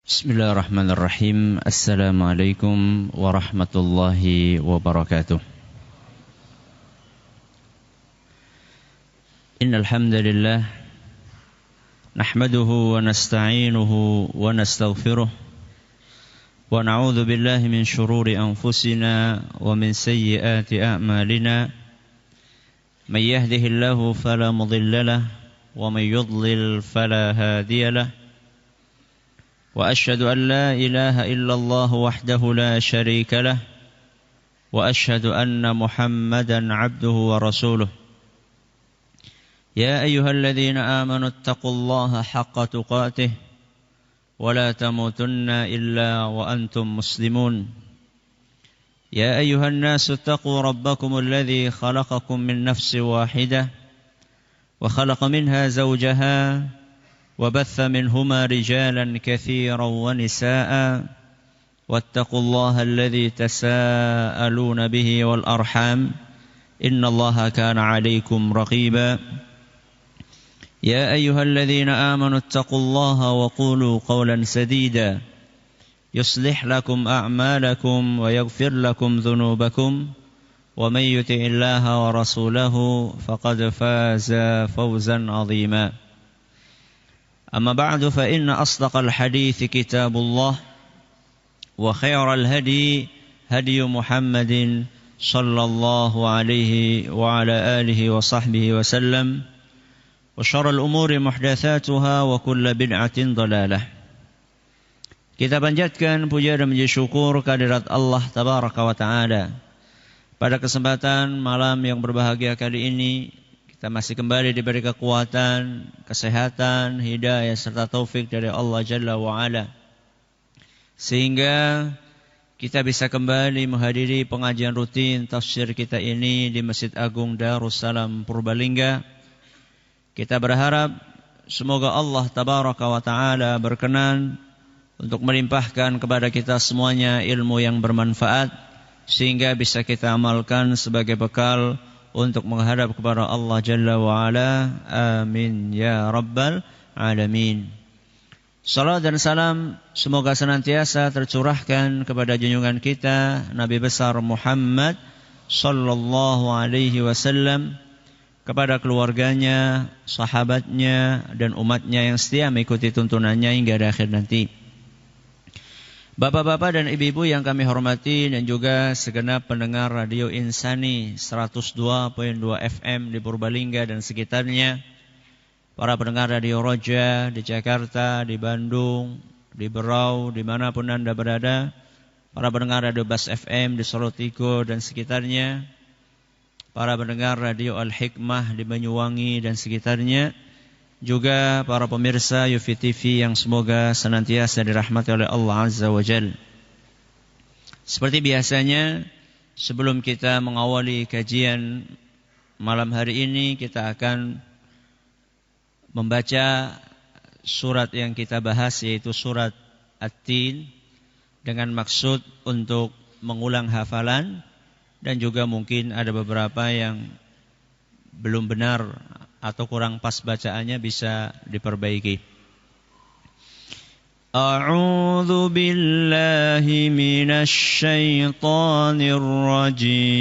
Bismillahirrahmanirrahim. Assalamualaikum warahmatullahi wabarakatuh. Innal hamdalillah nahmaduhu wa nasta'inuhu wa nastaghfiruh wa na'udzu billahi min shururi anfusina wa min sayyiati a'malina. May yahdihillahu fala mudilla lahu wa may yudlil fala hadiya lahu. وأشهد أن لا إله إلا الله وحده لا شريك له وأشهد أن محمدا عبده ورسوله يا أيها الذين آمنوا اتقوا الله حق تقاته ولا تموتن إلا وأنتم مسلمون يا أيها الناس اتقوا ربكم الذي خلقكم من نفس واحدة وخلق منها زوجها وبث منهما رجالا كثيرا ونساء واتقوا الله الذي تساءلون به والأرحام إن الله كان عليكم رقيبا يا أيها الذين آمنوا اتقوا الله وقولوا قولا سديدا يصلح لكم أعمالكم ويغفر لكم ذنوبكم ومن يطع الله ورسوله فقد فاز فوزا عظيما أما بعد فإن أصدق الحديث كتاب الله وخير الهدي هدي محمد صلى الله عليه وعلى آله وصحبه وسلم وشر الأمور محدثاتها وكل بدعة ضلالة. Kita panjatkan puja dan puji syukur kehadirat Allah Tabaraka wa Ta'ala. Pada kesempatan malam yang berbahagia kali ini, kita masih kembali diberi kekuatan, kesehatan, hidayah serta taufik dari Allah Jalla wa'ala, sehingga kita bisa kembali menghadiri pengajian rutin tafsir kita ini di Masjid Agung Darussalam Purbalingga. Kita berharap semoga Allah Tabaraka wa Ta'ala berkenan untuk melimpahkan kepada kita semuanya ilmu yang bermanfaat, sehingga bisa kita amalkan sebagai bekal untuk menghadap kepada Allah Jalla wa'ala. Amin ya Rabbal Alamin. Salat dan salam semoga senantiasa tercurahkan kepada junjungan kita Nabi besar Muhammad sallallahu alaihi wasallam, kepada keluarganya, sahabatnya dan umatnya yang setia mengikuti tuntunannya hingga akhir nanti. Bapak-bapak dan ibu-ibu yang kami hormati, dan juga segenap pendengar Radio Insani 102.2 FM di Purbalingga dan sekitarnya, para pendengar Radio Roja di Jakarta, di Bandung, di Berau, dimanapun Anda berada, para pendengar Radio Bas FM di Solotigo dan sekitarnya, para pendengar Radio Al-Hikmah di Banyuwangi dan sekitarnya, juga para pemirsa Yufi TV yang semoga senantiasa dirahmati oleh Allah Azza wa Jalla. Seperti biasanya, sebelum kita mengawali kajian malam hari ini, kita akan membaca surat yang kita bahas, yaitu surat At-Tin, dengan maksud untuk mengulang hafalan, dan juga mungkin ada beberapa yang belum benar atau kurang pas bacaannya bisa diperbaiki. A'udzu billahi minasy syaithanir rajim.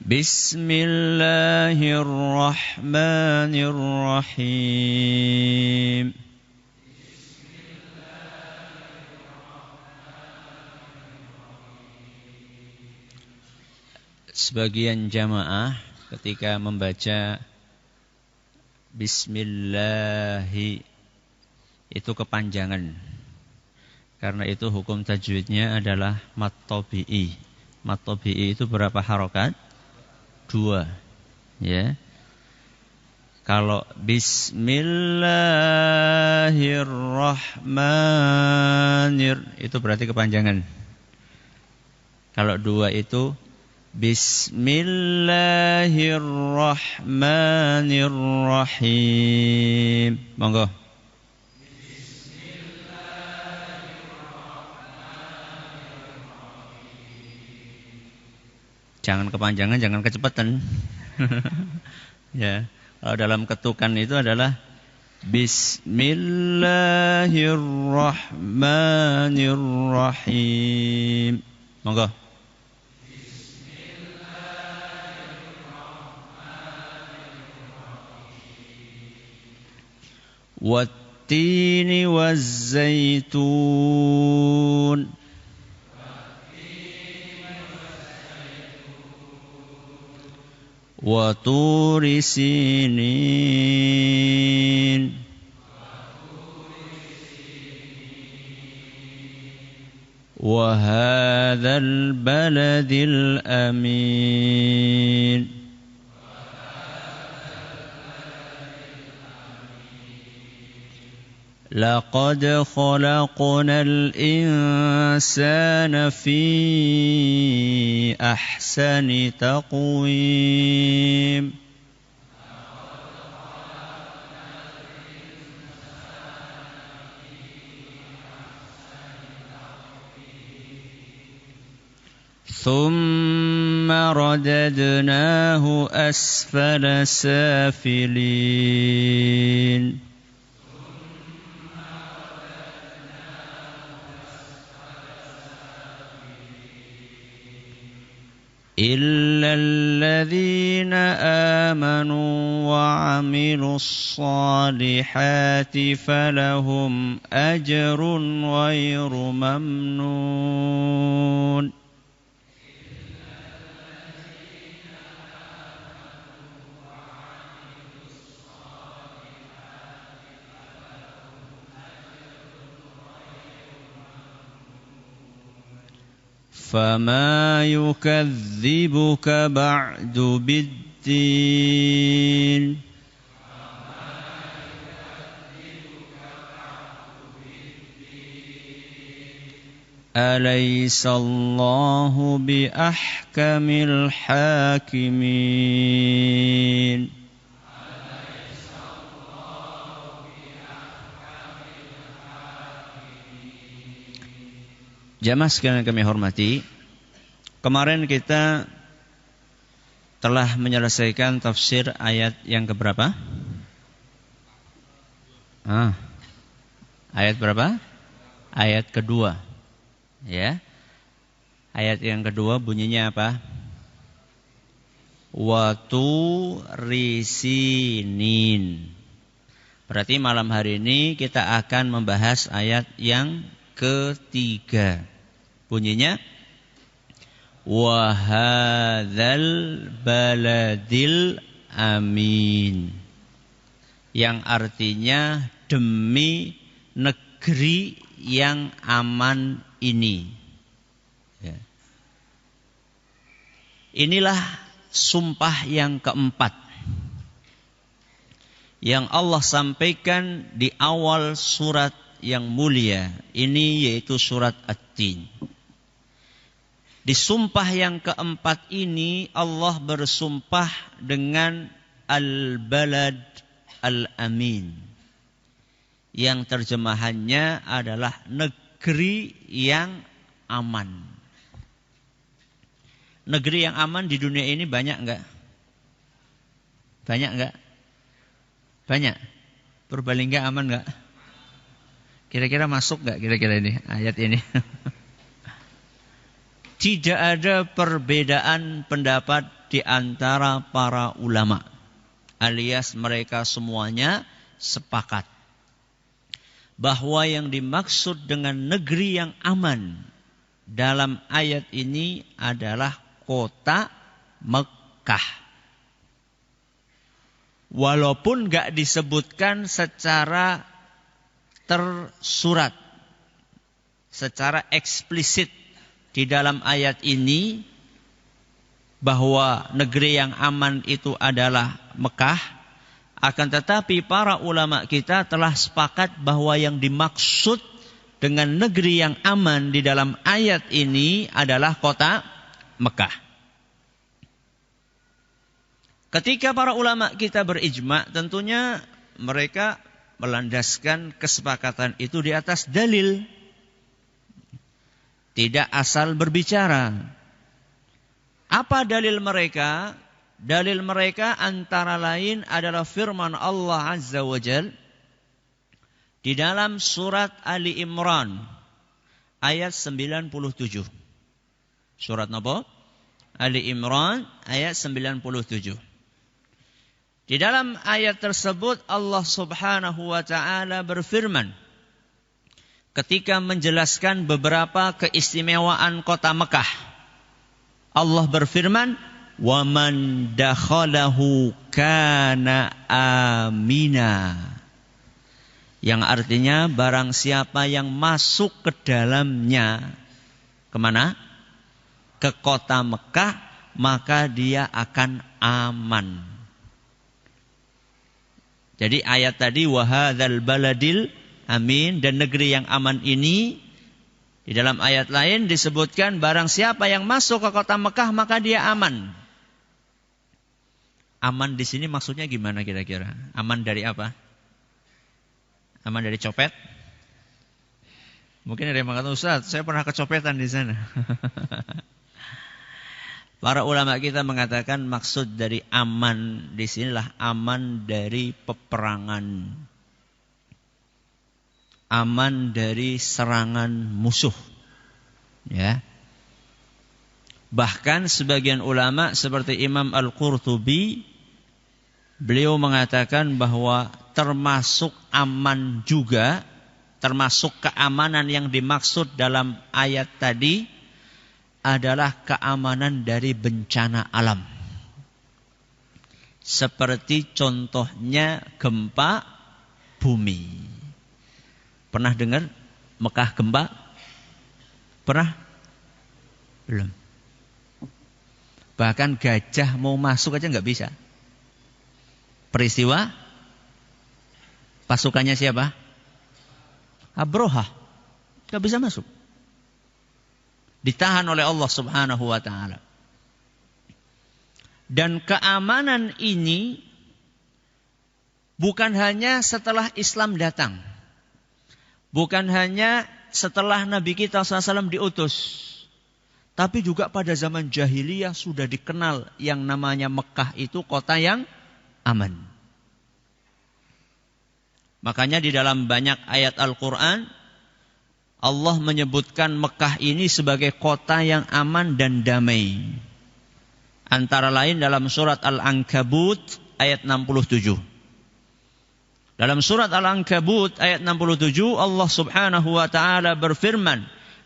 Bismillahirrahmanirrahim. Sebagian jamaah ketika membaca Bismillahi itu kepanjangan. Karena itu hukum tajwidnya adalah mat tabi'i. Mat tabi'i itu berapa harokat? 2. Ya. Kalau Bismillahirrahmanirrahim itu berarti kepanjangan. Kalau 2 itu Bismillahirrahmanirrahim. Monggo. Jangan kepanjangan, jangan kecepatan. Ya, kalau dalam ketukan itu adalah Bismillahirrahmanirrahim. Monggo. Wattini wazzaitun. وطور سينين وهذا البلد الأمين لقد خلقنا الإنسان في أحسن تقويم ثم رددناه أسفل سافلين إلا الذين آمنوا وعملوا الصالحات فلهم أجر غير ممنون فما يكذبك بعد بالدين أليس الله بأحكم الحاكمين Jamaah sekalian kami hormati, kemarin kita telah menyelesaikan tafsir ayat yang keberapa? Ayat berapa? Ayat kedua. Ya. Ayat yang kedua bunyinya apa? Watu risinin. Berarti malam hari ini kita akan membahas ayat yang ketiga. Bunyinya wa hadzal baladil amin, yang artinya demi negeri yang aman ini. Ya. Inilah sumpah yang keempat yang Allah sampaikan di awal surat yang mulia ini, yaitu surat At-Tin. Di sumpah yang keempat ini Allah bersumpah dengan Al-Balad Al-Amin, yang terjemahannya adalah negeri yang aman. Negeri yang aman di dunia ini banyak enggak? Banyak enggak? Banyak. Purbalingga aman enggak? Kira-kira masuk enggak kira-kira ini ayat ini? Tidak ada perbedaan pendapat di antara para ulama, alias mereka semuanya sepakat bahwa yang dimaksud dengan negeri yang aman dalam ayat ini adalah kota Mekah. Walaupun enggak disebutkan secara tersurat, secara eksplisit di dalam ayat ini bahwa negeri yang aman itu adalah Mekah, akan tetapi para ulama kita telah sepakat bahwa yang dimaksud dengan negeri yang aman di dalam ayat ini adalah kota Mekah. Ketika para ulama kita berijma, tentunya mereka melandaskan kesepakatan itu di atas dalil. Tidak asal berbicara. Apa dalil mereka? Dalil mereka antara lain adalah firman Allah Azza wa Jal di dalam surat Ali Imran ayat 97. Surat apa? Ali Imran ayat 97. Di dalam ayat tersebut Allah Subhanahu wa taala berfirman ketika menjelaskan beberapa keistimewaan kota Mekah. Allah berfirman, "Wa man dakhalahu kana amina." Yang artinya barang siapa yang masuk ke dalamnya, kemana? Ke kota Mekah, maka dia akan aman. Jadi ayat tadi, wa hadzal baladil amin, dan negeri yang aman ini, di dalam ayat lain disebutkan barang siapa yang masuk ke kota Mekah maka dia aman. Aman di sini maksudnya gimana kira-kira? Aman dari apa? Aman dari copet? Mungkin ada yang mengatakan, Ustaz, saya pernah kecopetan di sana. Para ulama kita mengatakan maksud dari aman di sinilah aman dari peperangan. Aman dari serangan musuh. Ya. Bahkan sebagian ulama seperti Imam Al-Qurtubi, beliau mengatakan bahwa termasuk aman juga, termasuk keamanan yang dimaksud dalam ayat tadi adalah keamanan dari bencana alam. Seperti contohnya gempa bumi. Pernah dengar Mekah gempa? Pernah? Belum. Bahkan gajah mau masuk aja nggak bisa. Peristiwa pasukannya siapa? Abroha. Nggak bisa masuk. Ditahan oleh Allah Subhanahu wa ta'ala. Dan keamanan ini bukan hanya setelah Islam datang. Bukan hanya setelah Nabi kita SAW diutus. Tapi juga pada zaman jahiliyah sudah dikenal yang namanya Mekah itu kota yang aman. Makanya di dalam banyak ayat Al-Quran, Allah menyebutkan Mekah ini sebagai kota yang aman dan damai. Antara lain dalam surat Al-Ankabut ayat 67. Dalam surat Al-Ankabut ayat 67 Allah Subhanahu wa taala berfirman,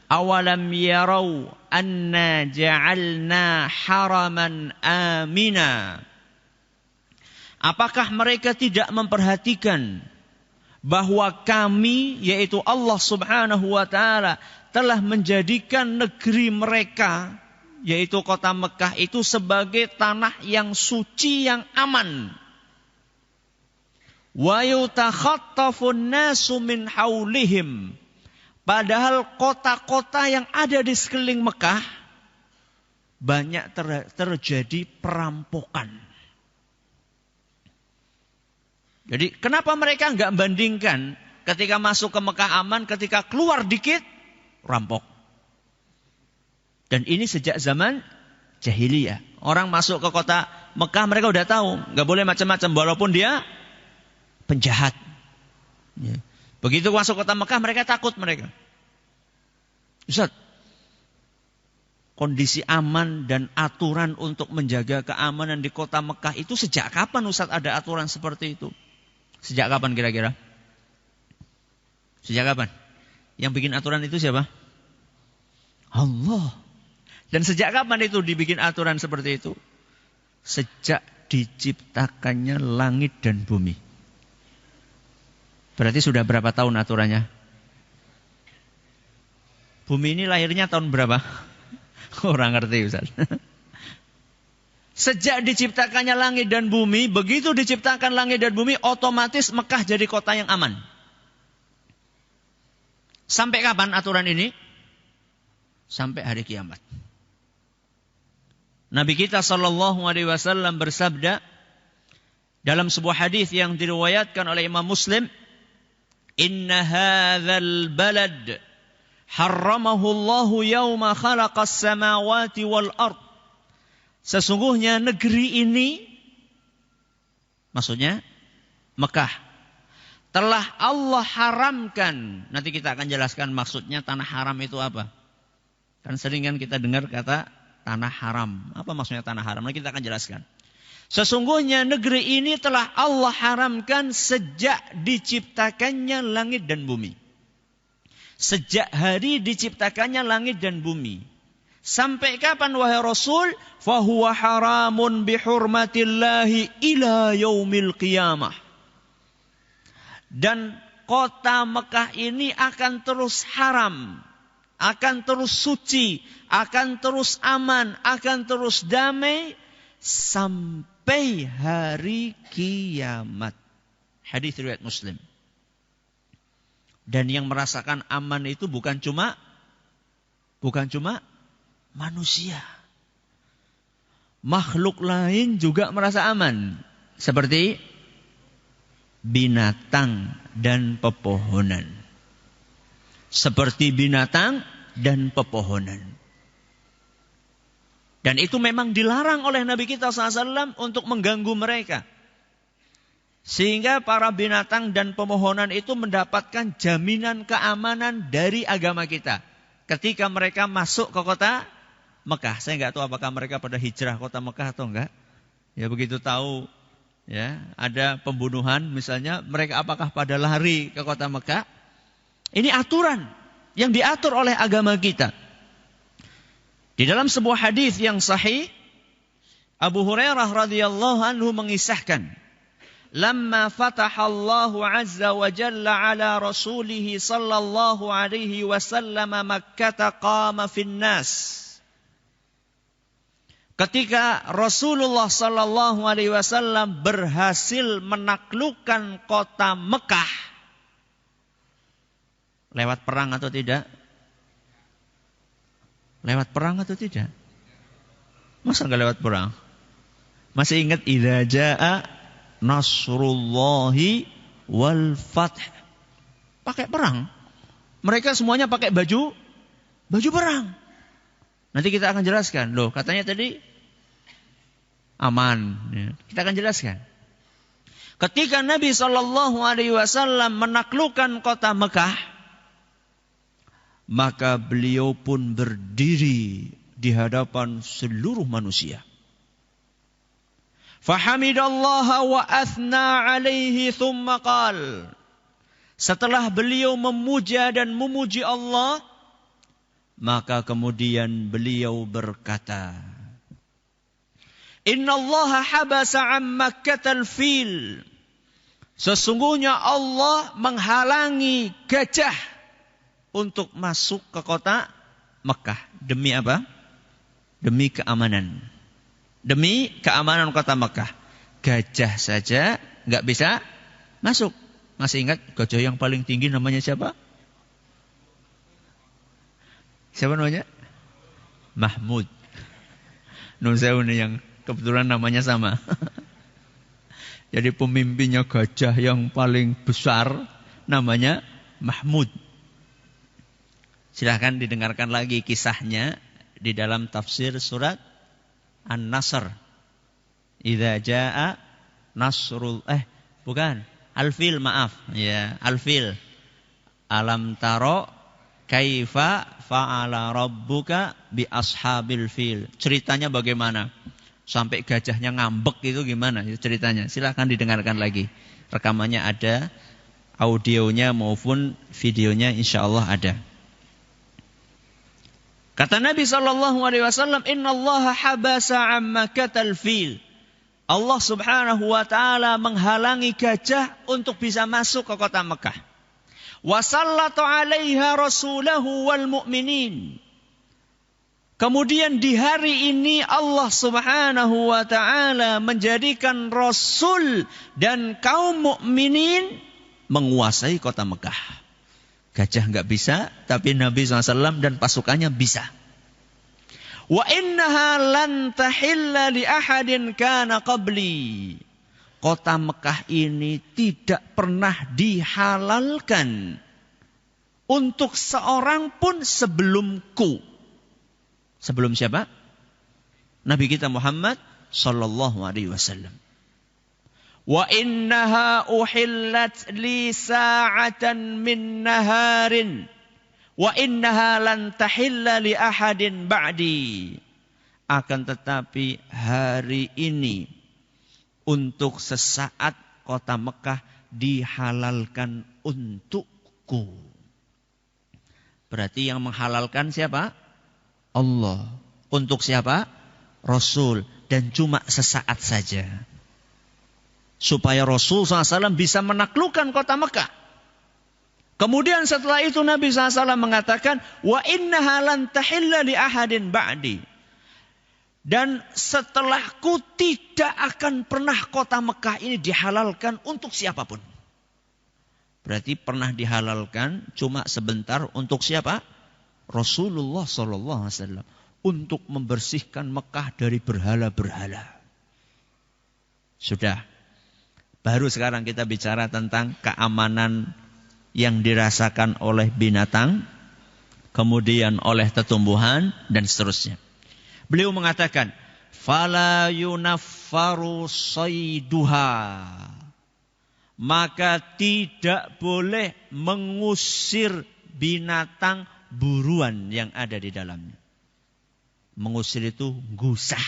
"Awalam yarau anna ja'alna haraman amina." Apakah mereka tidak memperhatikan bahwa kami, yaitu Allah Subhanahu wa taala, telah menjadikan negeri mereka, yaitu kota Mekah itu sebagai tanah yang suci, yang aman. Wa yutakhattafun nasu min haulihim. Padahal kota-kota yang ada di sekeliling Mekah banyak terjadi perampokan. Jadi kenapa mereka enggak bandingkan ketika masuk ke Mekah aman, ketika keluar dikit rampok. Dan ini sejak zaman jahiliyah. Orang masuk ke kota Mekah mereka udah tahu enggak boleh macam-macam walaupun dia penjahat. Ya. Begitu masuk kota Mekah mereka takut mereka. Ustaz, kondisi aman dan aturan untuk menjaga keamanan di kota Mekah itu sejak kapan Ustaz ada aturan seperti itu? Sejak kapan kira-kira? Sejak kapan? Yang bikin aturan itu siapa? Allah. Dan sejak kapan itu dibikin aturan seperti itu? Sejak diciptakannya langit dan bumi. Berarti sudah berapa tahun aturannya? Bumi ini lahirnya tahun berapa? Orang ngerti Ustaz. Sejak diciptakannya langit dan bumi, begitu diciptakan langit dan bumi, otomatis Mekah jadi kota yang aman. Sampai kapan aturan ini? Sampai hari kiamat. Nabi kita SAW bersabda dalam sebuah hadis yang diriwayatkan oleh Imam Muslim, "Inna hadzal balad harramahu Allahu yawma khalaqas samawati wal ard Sesungguhnya negeri ini, maksudnya Mekah, telah Allah haramkan. Nanti kita akan jelaskan maksudnya tanah haram itu apa. Kan sering kan kita dengar kata tanah haram. Apa maksudnya tanah haram? Nanti kita akan jelaskan. Sesungguhnya negeri ini telah Allah haramkan sejak diciptakannya langit dan bumi. Sejak hari diciptakannya langit dan bumi. Sampai kapan wahai Rasul? Fahuwa haramun bihurmatillahi ila yaumil qiyamah. Dan kota Mekah ini akan terus haram, akan terus suci, akan terus aman, akan terus damai sampai hari kiamat. Hadis riwayat Muslim. Dan yang merasakan aman itu bukan cuma manusia. Makhluk lain juga merasa aman. Seperti binatang dan pepohonan. Seperti binatang dan pepohonan. Dan itu memang dilarang oleh Nabi kita SAW untuk mengganggu mereka. Sehingga para binatang dan pepohonan itu mendapatkan jaminan keamanan dari agama kita. Ketika mereka masuk ke kota Mekah. Saya nggak tahu apakah mereka pada hijrah kota Mekah atau enggak. Ya begitu tahu ya ada pembunuhan misalnya, mereka apakah pada lari ke kota Mekah? Ini aturan yang diatur oleh agama kita. Di dalam sebuah hadis yang sahih, Abu Hurairah radhiyallahu anhu mengisahkan, "Lamma fatahallahu azza wa jalla ala rasulih sallallahu alaihi wasallam Makkah qama fin nas." Ketika Rasulullah sallallahu alaihi wasallam berhasil menaklukkan kota Mekah, lewat perang atau tidak? Lewat perang atau tidak? Masa enggak lewat perang? Masih ingat idza jaa nasrullahi wal fath? Pakai perang. Mereka semuanya pakai baju perang. Nanti kita akan jelaskan. Loh, katanya tadi aman. Kita akan jelaskan. Ketika Nabi SAW menaklukkan kota Mekah, maka beliau pun berdiri di hadapan seluruh manusia. Fahamidallaha wa athna alaihi thumma qal. Setelah beliau memuja dan memuji Allah, maka kemudian beliau berkata, Innallaha habasa an Makkatal fil. Sesungguhnya Allah menghalangi gajah untuk masuk ke kota Mekah. Demi apa? Demi keamanan. Demi keamanan kota Mekah. Gajah saja nggak bisa masuk. Masih ingat gajah yang paling tinggi namanya siapa? Siapa namanya? Mahmud. Nun sewu nih yang kebetulan namanya sama. Jadi pemimpinnya gajah yang paling besar namanya Mahmud. Silahkan didengarkan lagi kisahnya di dalam tafsir surat An-Nasr. Idza jaa nasrul Al-Fil, maaf. Ya, Al-Fil. Alam taro kaifa fa'ala rabbuka bi ashabil fil. Ceritanya bagaimana? Sampai gajahnya ngambek itu gimana ceritanya? Silahkan didengarkan lagi. Rekamannya ada, audionya maupun videonya insyaallah ada. Kata Nabi SAW, Innallaha habasa amma katal fil. Allah subhanahu wa ta'ala menghalangi gajah untuk bisa masuk ke kota Mekah. Wasallatu alaiha rasulahu wal mu'minin. Kemudian di hari ini Allah subhanahu wa ta'ala menjadikan Rasul dan kaum mukminin menguasai kota Mekah. Gajah enggak bisa, tapi Nabi SAW dan pasukannya bisa. Wa innaha lan tahilla li ahadin kana qabli. Kota Mekah ini tidak pernah dihalalkan untuk seorang pun sebelumku. Sebelum siapa? Nabi kita Muhammad sallallahu alaihi wasallam. Wa innaha uhillat li sa'atan min naharin wa innaha lan tahilla li ahadin ba'di. Akan tetapi hari ini untuk sesaat kota Mekah dihalalkan untukku. Berarti yang menghalalkan siapa? Allah. Untuk siapa? Rasul. Dan cuma sesaat saja. Supaya Rasul SAW bisa menaklukkan kota Mekah. Kemudian setelah itu Nabi SAW mengatakan, wa innaha lan tahilla li ahadin ba'di. Dan setelahku tidak akan pernah kota Mekah ini dihalalkan untuk siapapun. Berarti pernah dihalalkan cuma sebentar untuk siapa? Rasulullah SAW. Untuk membersihkan Mekah dari berhala-berhala. Sudah. Baru sekarang kita bicara tentang keamanan yang dirasakan oleh binatang, kemudian oleh tumbuhan, dan seterusnya. Beliau mengatakan, fala yunaffaru sayduha. Maka tidak boleh mengusir binatang buruan yang ada di dalamnya. Mengusir itu gusah.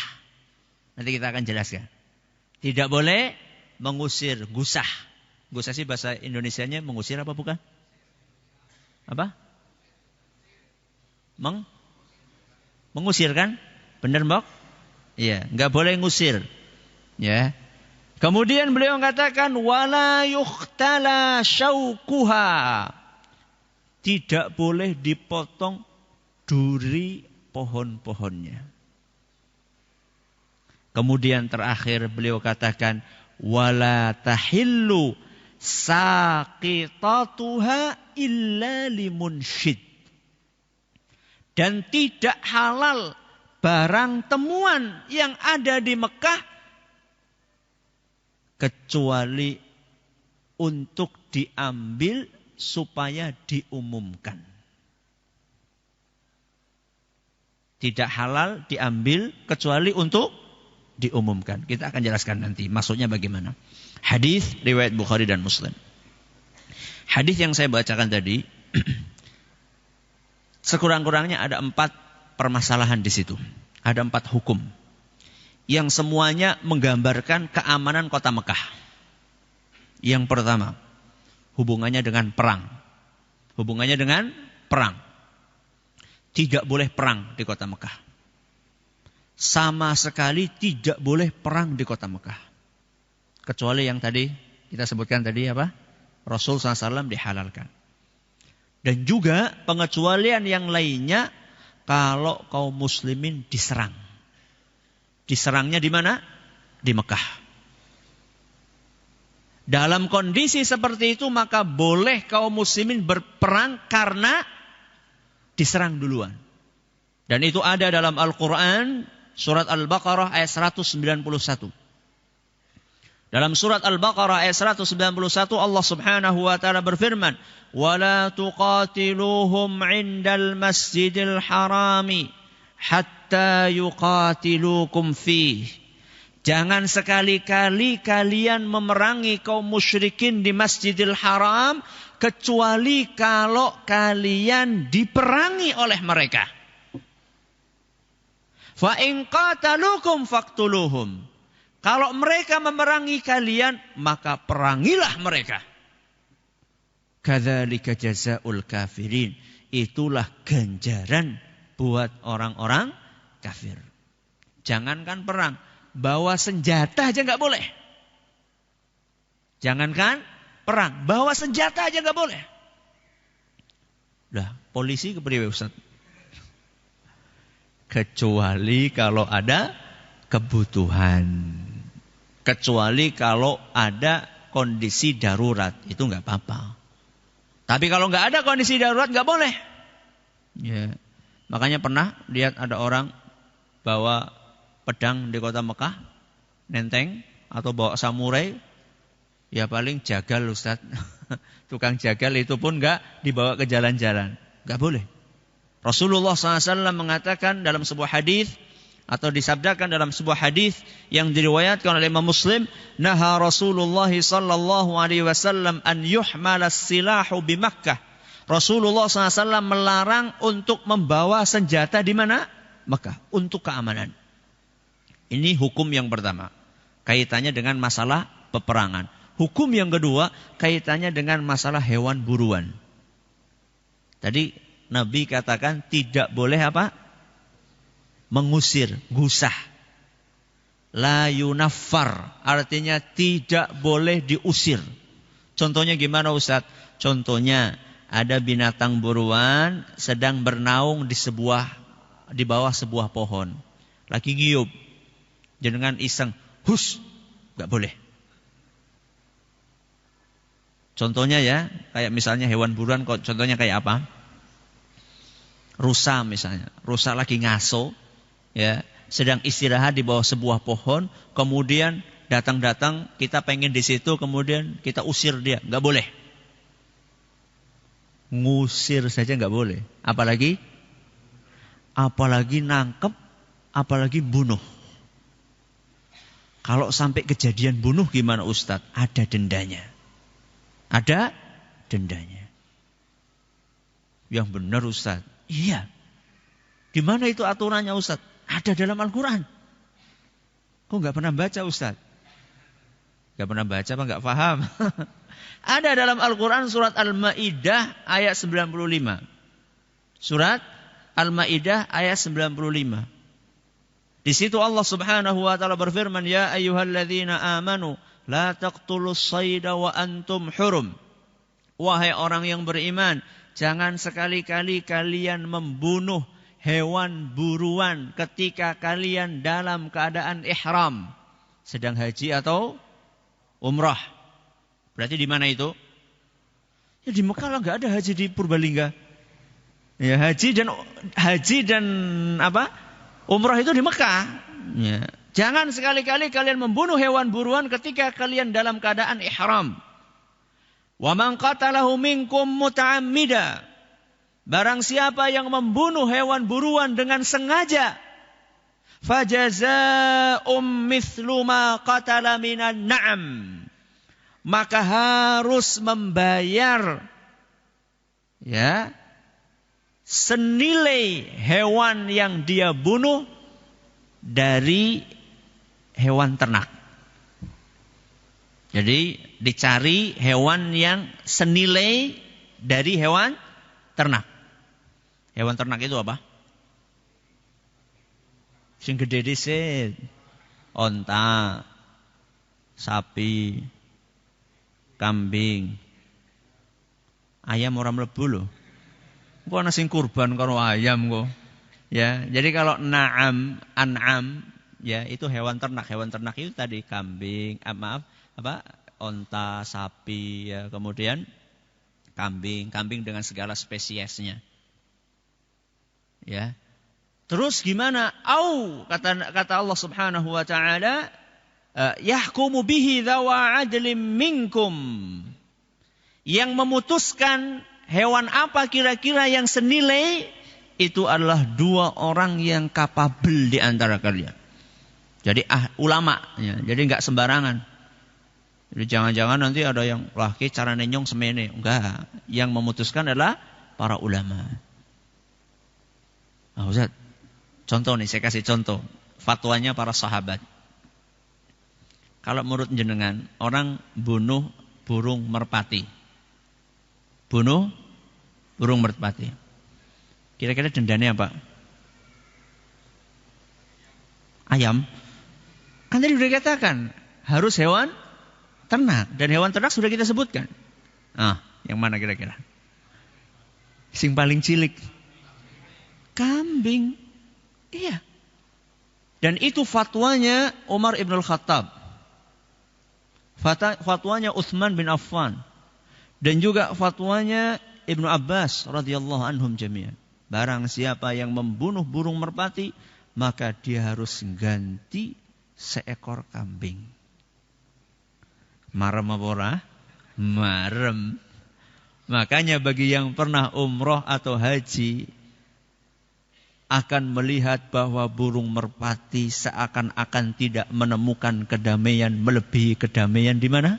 Nanti kita akan jelaskan. Tidak boleh mengusir gusah. Gusah sih bahasa Indonesianya mengusir apa bukan? Apa? Mengusir kan? Benar, Mbok? Iya, enggak boleh ngusir. Ya. Kemudian beliau mengatakan wala yuhtala syaukuha. Tidak boleh dipotong duri pohon-pohonnya. Kemudian terakhir beliau katakan wala tahillu saqitatuha illa limunshid. Dan tidak halal barang temuan yang ada di Mekah kecuali untuk diambil supaya diumumkan. Tidak halal diambil kecuali untuk diumumkan. Kita akan jelaskan nanti maksudnya bagaimana. Hadis riwayat Bukhari dan Muslim. Hadis yang saya bacakan tadi sekurang-kurangnya ada 4 permasalahan di situ. Ada 4 hukum yang semuanya menggambarkan keamanan kota Mekah. Yang pertama, hubungannya dengan perang. Hubungannya dengan perang. Tidak boleh perang di kota Mekah. Sama sekali tidak boleh perang di kota Mekah. Kecuali yang tadi kita sebutkan tadi apa? Rasul SAW dihalalkan. Dan juga pengecualian yang lainnya kalau kaum muslimin diserang. Diserangnya di mana? Di Mekah. Dalam kondisi seperti itu maka boleh kaum muslimin berperang karena diserang duluan. Dan itu ada dalam Al-Quran surat Al-Baqarah ayat 191. Dalam surat Al-Baqarah ayat 191 Allah Subhanahu wa taala berfirman, "Wala tuqatiluhum 'indal masjidil harami hatta yuqatilukum fih." Jangan sekali-kali kalian memerangi kaum musyrikin di Masjidil Haram kecuali kalau kalian diperangi oleh mereka. Fa in qatalukum faqtuluhum. Kalau mereka memerangi kalian, maka perangilah mereka. Kadzalika jazaa'ul kafirin. Itulah ganjaran buat orang-orang kafir. Jangankan perang, bawa senjata aja enggak boleh. Jangankan perang, bawa senjata aja enggak boleh. Lah, polisi kepriwe Ustaz? Kecuali kalau ada kebutuhan. Kecuali kalau ada kondisi darurat, itu enggak apa-apa. Tapi kalau enggak ada kondisi darurat enggak boleh. Ya. Makanya pernah lihat ada orang bawa pedang di kota Mekah, nenteng atau bawa samurai, ya paling jagal Ustaz. Tukang jagal itu pun enggak dibawa ke jalan-jalan. Enggak boleh. Rasulullah SAW mengatakan dalam sebuah hadis, atau disabdakan dalam sebuah hadis yang diriwayatkan oleh Imam Muslim, naha Rasulullah sallallahu alaihi wasallam an yuhmalas silahu bi Makkah. Rasulullah SAW melarang untuk membawa senjata di mana? Makkah, untuk keamanan. Ini hukum yang pertama, kaitannya dengan masalah peperangan. Hukum yang kedua, kaitannya dengan masalah hewan buruan. Tadi Nabi katakan tidak boleh apa? Mengusir, gusah. La yunaffar, artinya tidak boleh diusir. Contohnya gimana Ustaz? Contohnya ada binatang buruan sedang bernaung di bawah sebuah pohon. Lagi ngiyup. Jenengan iseng, hus, enggak boleh. Contohnya ya, kayak misalnya hewan buruan, contohnya kayak apa? Rusa misalnya. Rusa lagi ngaso, ya, sedang istirahat di bawah sebuah pohon, kemudian datang-datang, kita pengen di situ, kemudian kita usir dia, enggak boleh. Ngusir saja enggak boleh. Apalagi nangkep, apalagi bunuh. Kalau sampai kejadian bunuh gimana Ustaz? Ada dendanya. Ada dendanya. Yang benar Ustaz. Iya. Gimana itu aturannya Ustaz? Ada dalam Al-Quran. Kok enggak pernah baca Ustaz? Enggak pernah baca apa enggak paham? Ada dalam Al-Quran surat Al-Ma'idah ayat 95. Surat Al-Ma'idah ayat 95. Di situ Allah Subhanahu wa taala berfirman, "Ya ayyuhalladzina amanu la taqtulus sayda wa antum hurum." Wahai orang yang beriman, jangan sekali-kali kalian membunuh hewan buruan ketika kalian dalam keadaan ihram, sedang haji atau umrah. Berarti di mana itu? Ya di Mekah lah, enggak ada haji di Purbalingga. Ya haji dan apa? Umrah itu di Mekah. Ya. Jangan sekali-kali kalian membunuh hewan buruan ketika kalian dalam keadaan ihram. Wa man qatalahu minkum muta'ammida. Barang siapa yang membunuh hewan buruan dengan sengaja, fajaza'um mithlu ma qatala minan na'am. Maka harus membayar ya senilai hewan yang dia bunuh dari hewan ternak. Jadi dicari hewan yang senilai dari hewan ternak. Hewan ternak itu apa? Sing gede dhisik. Onta, sapi, kambing. Ayam ora mlebu lho. Kok ana sing kurban karo ayam kok. Ya, jadi kalau na'am, an'am, ya itu hewan ternak. Hewan ternak itu tadi kambing, onta, sapi, ya, kemudian kambing dengan segala spesiesnya. Ya. Terus gimana? Kata Allah Subhanahu wa taala, yahkumu bihi dzawa 'adlin minkum. Yang memutuskan hewan apa kira-kira yang senilai itu adalah 2 orang yang kapabel di antara kalian. Jadi ulama, ya. Jadi enggak sembarangan. Jadi jangan-jangan nanti ada yang laki cara nenyong semene. Enggak. Yang memutuskan adalah para ulama. Nah, Ustaz, contoh nih, saya kasih contoh. Fatwanya para sahabat. Kalau menurut jenengan, orang bunuh burung merpati. Bunuh burung merpati. Kira-kira dendanya apa? Ayam. Kan tadi sudah dikatakan, harus hewan ternak. Dan hewan ternak sudah kita sebutkan. Yang mana kira-kira? Sing paling cilik. Kambing. Iya. Dan itu fatwanya Umar ibn al-Khattab. Fatwanya Utsman bin Affan. Dan juga fatwanya Ibnu Abbas radhiyallahu anhum jami'an. Barang siapa yang membunuh burung merpati, maka dia harus ganti seekor kambing. Marem apa ora? Marem. Makanya bagi yang pernah umroh atau haji, akan melihat bahwa burung merpati seakan-akan tidak menemukan kedamaian melebihi kedamaian di mana?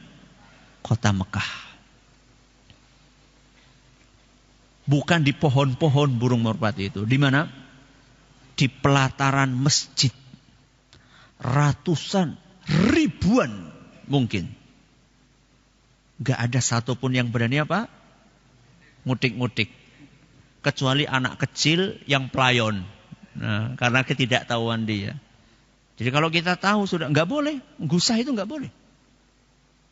Kota Mekah. Bukan di pohon-pohon burung merpati itu. Di mana? Di pelataran masjid. Ratusan, ribuan mungkin. Gak ada satupun yang berani apa? Ngutik-ngutik. Kecuali anak kecil yang pelayon. Nah, karena ketidaktahuan dia. Jadi kalau kita tahu sudah nggak boleh, gusah itu nggak boleh.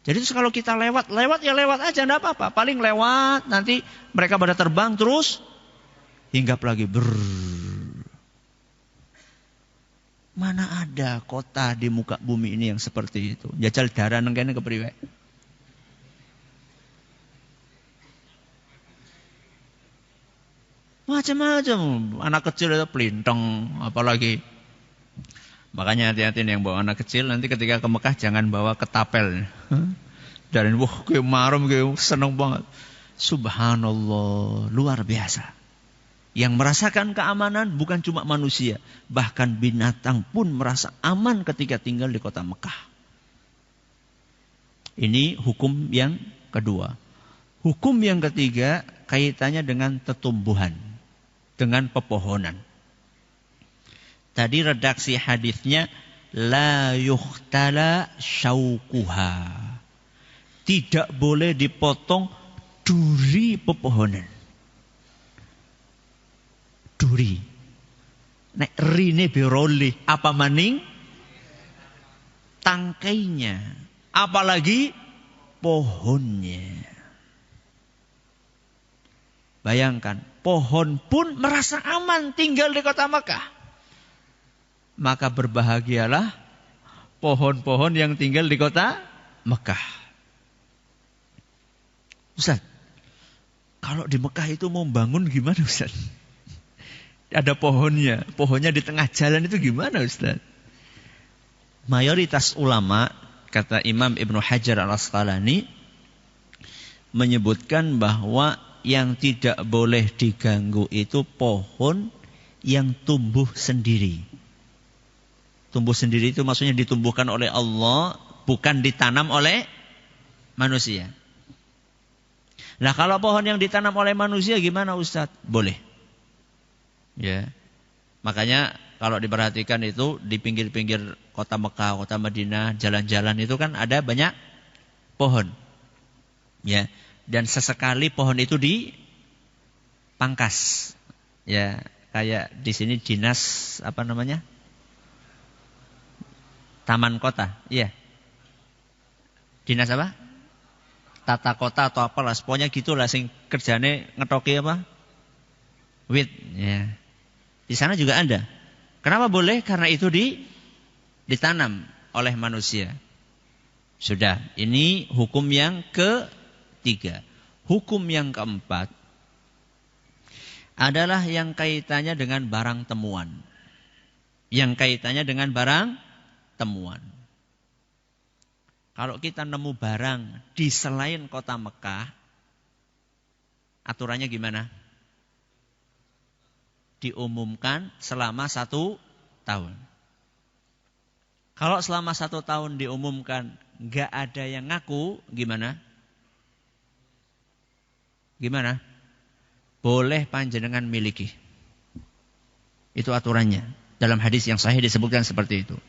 Jadi kalau kita lewat ya lewat aja, nggak apa-apa. Paling lewat, nanti mereka pada terbang terus hinggap lagi. Mana ada kota di muka bumi ini yang seperti itu? Jajal darah nengkene kepriwe. Macam-macam. Anak kecil itu pelintang, apalagi. Makanya hati-hati yang bawa anak kecil, nanti ketika ke Mekah jangan bawa ketapel. Dan wah, kayak marum, kayak seneng banget. Subhanallah, luar biasa. Yang merasakan keamanan bukan cuma manusia, bahkan binatang pun merasa aman ketika tinggal di kota Mekah. Ini hukum yang kedua. Hukum yang ketiga kaitannya dengan tetumbuhan, dengan pepohonan. Tadi redaksi hadisnya la yuhtala syaukuha. Tidak boleh dipotong duri pepohonan. Duri. Nek rine biroli apa maning? Tangkainya. Apalagi pohonnya. Bayangkan, pohon pun merasa aman tinggal di kota Mekah. Maka berbahagialah pohon-pohon yang tinggal di kota Mekah. Ustaz, kalau di Mekah itu mau bangun gimana Ustaz? Ada pohonnya di tengah jalan itu gimana Ustaz? Mayoritas ulama, kata Imam Ibnu Hajar Al-Asqalani, menyebutkan bahwa yang tidak boleh diganggu itu pohon yang tumbuh sendiri. Tumbuh sendiri itu maksudnya ditumbuhkan oleh Allah, bukan ditanam oleh manusia. Nah, kalau pohon yang ditanam oleh manusia gimana Ustaz? Boleh. Ya. Makanya kalau diperhatikan itu di pinggir-pinggir kota Mekah, kota Madinah, jalan-jalan itu kan ada banyak pohon. Ya. Dan sesekali pohon itu dipangkas. Ya, kayak di sini dinas apa namanya? Taman kota. Iya. Dinas apa? Tata kota atau apalah, pokoknya gitulah sing kerjane ngetoki apa? Wit, ya. Di sana juga ada. Kenapa boleh? Karena itu ditanam oleh manusia. Sudah, ini hukum yang ketiga. Hukum yang keempat adalah yang kaitannya dengan barang temuan. Yang kaitannya dengan barang temuan. Kalau kita nemu barang di selain kota Mekah, aturannya gimana? Diumumkan selama 1 tahun. Kalau selama 1 tahun diumumkan gak ada yang ngaku, gimana? Gimana? Boleh panjenengan miliki. Itu aturannya. Dalam hadis yang sahih disebutkan seperti itu.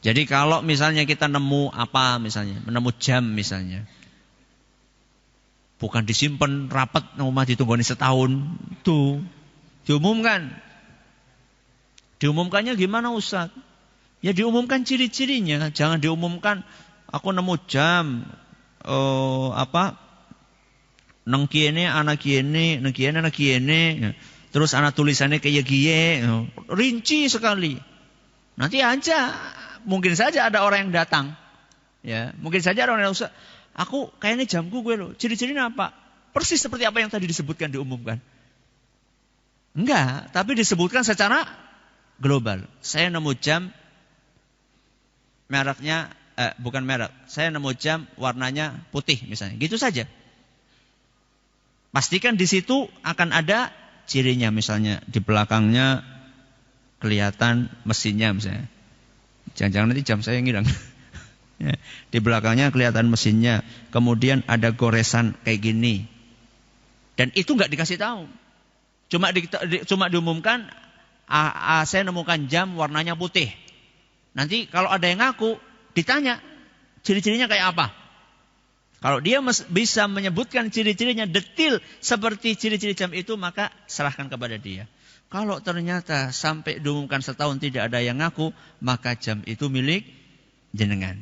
Jadi kalau misalnya kita nemu apa misalnya, menemu jam misalnya. Bukan disimpan rapat rumah ditunggoni setahun. Tuh, diumumkan. Diumumkannya gimana Ustaz? Ya diumumkan ciri-cirinya. Jangan diumumkan aku nemu jam nang kiene anak kiene, nang kiene anak kiene. Terus anak tulisannya kayak gie, rinci sekali. Nanti aja mungkin saja ada orang yang datang. Ya, mungkin saja ada orang yang usah. Aku kayaknya jamku gue loh. Ciri-cirinya apa? Persis seperti apa yang tadi disebutkan diumumkan. Enggak, tapi disebutkan secara global. Saya nemu jam mereknya bukan merek. Saya nemu jam warnanya putih misalnya. Gitu saja. Pastikan di situ akan ada cirinya, misalnya di belakangnya kelihatan mesinnya misalnya. Jangan-jangan nanti jam saya yang hilang. Ya, di belakangnya kelihatan mesinnya. Kemudian ada goresan kayak gini. Dan itu nggak dikasih tahu. Cuma diumumkan, saya nemukan jam warnanya putih. Nanti kalau ada yang ngaku, ditanya ciri-cirinya kayak apa. Kalau dia bisa menyebutkan ciri-cirinya detil seperti ciri-ciri jam itu, maka serahkan kepada dia. Kalau ternyata sampai diumumkan setahun tidak ada yang ngaku, maka jam itu milik jenengan.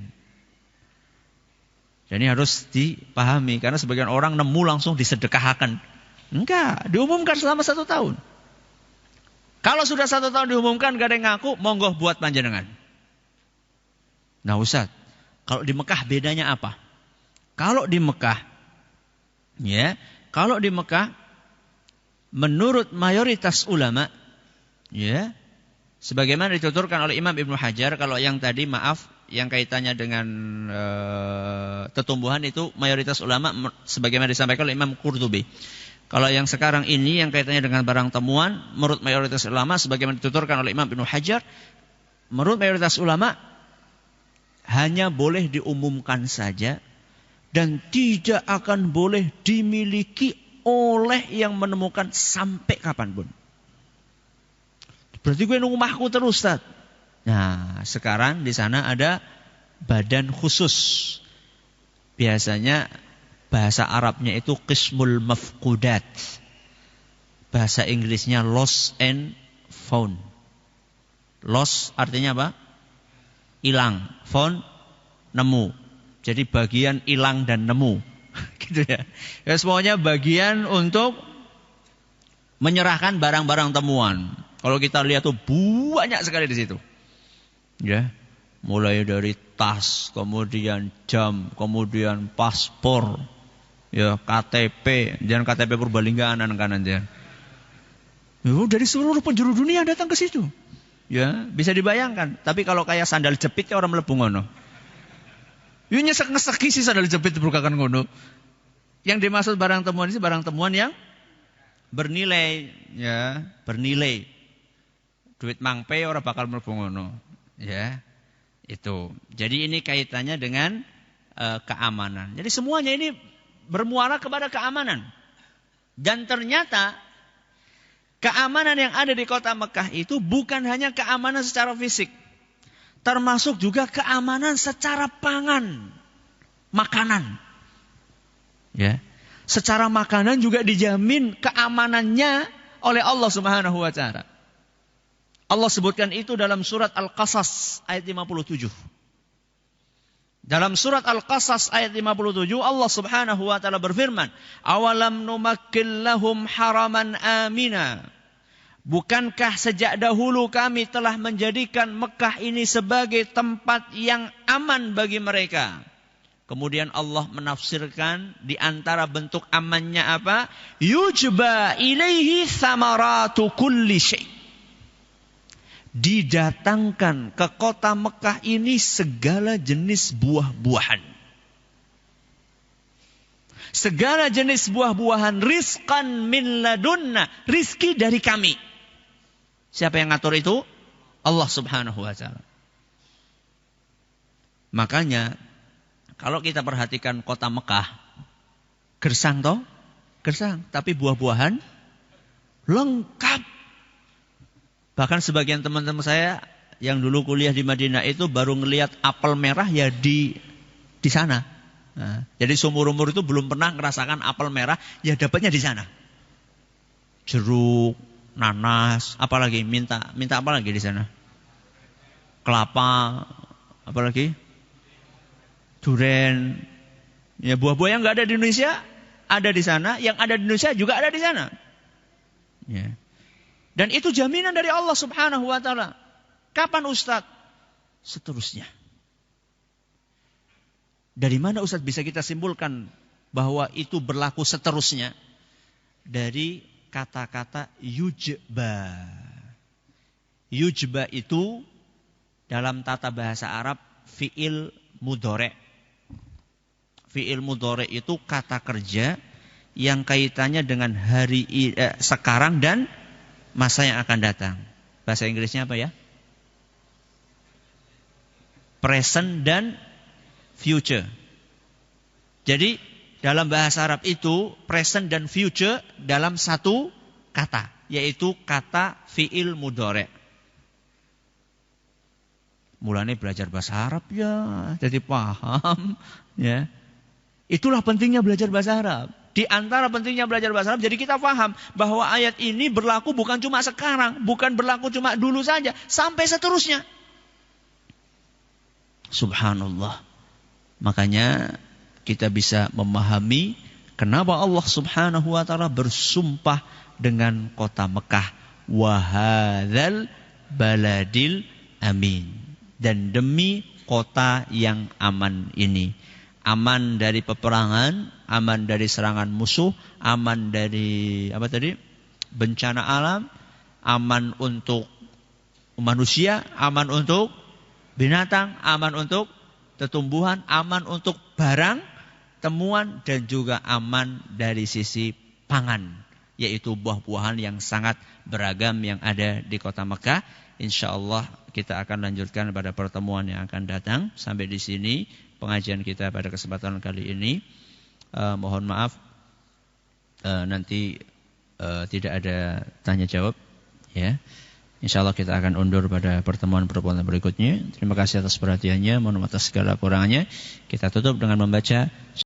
Jadi harus dipahami, karena sebagian orang nemu langsung disedekahkan. Enggak, diumumkan selama 1 tahun. Kalau sudah 1 tahun diumumkan gak ada yang ngaku, monggo buat panjenengan. Nah Ustaz, kalau di Mekah bedanya apa? Kalau di Mekah, menurut mayoritas ulama, sebagaimana dituturkan oleh Imam Ibnu Hajar, kalau yang tadi yang kaitannya dengan tetumbuhan itu mayoritas ulama sebagaimana disampaikan oleh Imam Qurtubi. Kalau yang sekarang ini yang kaitannya dengan barang temuan, menurut mayoritas ulama sebagaimana dituturkan oleh Imam Ibnu Hajar, menurut mayoritas ulama hanya boleh diumumkan saja dan tidak akan boleh dimiliki oleh yang menemukan sampai kapanpun. Berarti gue nunggu mahku terus, Ustaz. Nah, sekarang di sana ada badan khusus. Biasanya bahasa Arabnya itu qismul mafqudat. Bahasa Inggrisnya lost and found. Lost artinya apa? Hilang. Found, nemu. Jadi bagian hilang dan nemu. Gitu ya. Ya semuanya bagian untuk menyerahkan barang-barang temuan. Kalau kita lihat tuh banyak sekali di situ. Ya. Mulai dari tas, kemudian jam, kemudian paspor, ya KTP, jangan KTP Purbalinggaan kanan ya. Dari seluruh penjuru dunia datang ke situ. Ya, bisa dibayangkan. Tapi kalau kayak sandal jepit ya orang mlebu ngono. Yo nyesek-ngeseki sih sandal jepit bukakan ngono. Yang dimaksud barang temuan ini barang temuan yang bernilai, ya, bernilai. Duit mangpe orang bakal mlebu ngono. Ya. Itu. Jadi ini kaitannya dengan keamanan. Jadi semuanya ini bermuara kepada keamanan. Dan ternyata keamanan yang ada di kota Mekah itu bukan hanya keamanan secara fisik. Termasuk juga keamanan secara pangan. Makanan. Ya. Secara makanan juga dijamin keamanannya oleh Allah Subhanahu wa taala. Allah sebutkan itu dalam surat Al-Qasas ayat 57. Dalam surat Al-Qasas ayat 57 Allah Subhanahu wa taala berfirman, "Awalam numakkil lahum haraman amina." Bukankah sejak dahulu kami telah menjadikan Mekah ini sebagai tempat yang aman bagi mereka. Kemudian Allah menafsirkan di antara bentuk amannya apa? Yujba ilaihi thamaratu kulli syai'. Didatangkan ke kota Mekah ini segala jenis buah-buahan. Segala jenis buah-buahan rizqan min ladunna, rizki dari kami. Siapa yang ngatur itu? Allah Subhanahu wa taala. Makanya kalau kita perhatikan kota Mekah, gersang toh? Gersang, tapi buah-buahan lengkap. Bahkan sebagian teman-teman saya yang dulu kuliah di Madinah itu baru ngelihat apel merah ya di sana. Nah, jadi seumur-umur itu belum pernah merasakan apel merah, ya dapatnya di sana. Jeruk, nanas, apalagi minta apa lagi di sana? Kelapa, apalagi? Duren. Ya buah-buah yang enggak ada di Indonesia ada di sana, yang ada di Indonesia juga ada di sana. Ya. Dan itu jaminan dari Allah Subhanahu wa taala. Kapan Ustaz? Seterusnya. Dari mana Ustaz bisa kita simpulkan bahwa itu berlaku seterusnya? Dari kata-kata yujba. Yujba itu dalam tata bahasa Arab fi'il mudhari'. Fi'il mudhari' itu kata kerja yang kaitannya dengan hari sekarang dan masa yang akan datang. Bahasa Inggrisnya apa ya? Present dan future. Jadi dalam bahasa Arab itu present dan future dalam satu kata, yaitu kata fi'il mudhari'. Mulanya belajar bahasa Arab ya, jadi paham ya. Itulah pentingnya belajar bahasa Arab. Di antara pentingnya belajar bahasa Arab, jadi kita paham bahwa ayat ini berlaku bukan cuma sekarang, bukan berlaku cuma dulu saja, sampai seterusnya. Subhanallah. Makanya kita bisa memahami kenapa Allah Subhanahu wa taala bersumpah dengan kota Mekah, wa hadzal baladil amin, dan demi kota yang aman ini. Aman dari peperangan, aman dari serangan musuh, aman dari bencana alam, aman untuk manusia, aman untuk binatang, aman untuk tumbuhan, aman untuk barang, temuan, dan juga aman dari sisi pangan, yaitu buah-buahan yang sangat beragam yang ada di kota Mekah. InsyaAllah kita akan lanjutkan pada pertemuan yang akan datang. Sampai di sini pengajian kita pada kesempatan kali ini. Mohon maaf nanti tidak ada tanya jawab ya. InsyaAllah kita akan undur pada pertemuan-pertemuan berikutnya. Terima kasih atas perhatiannya, mohon maaf atas segala kurangannya. Kita tutup dengan membaca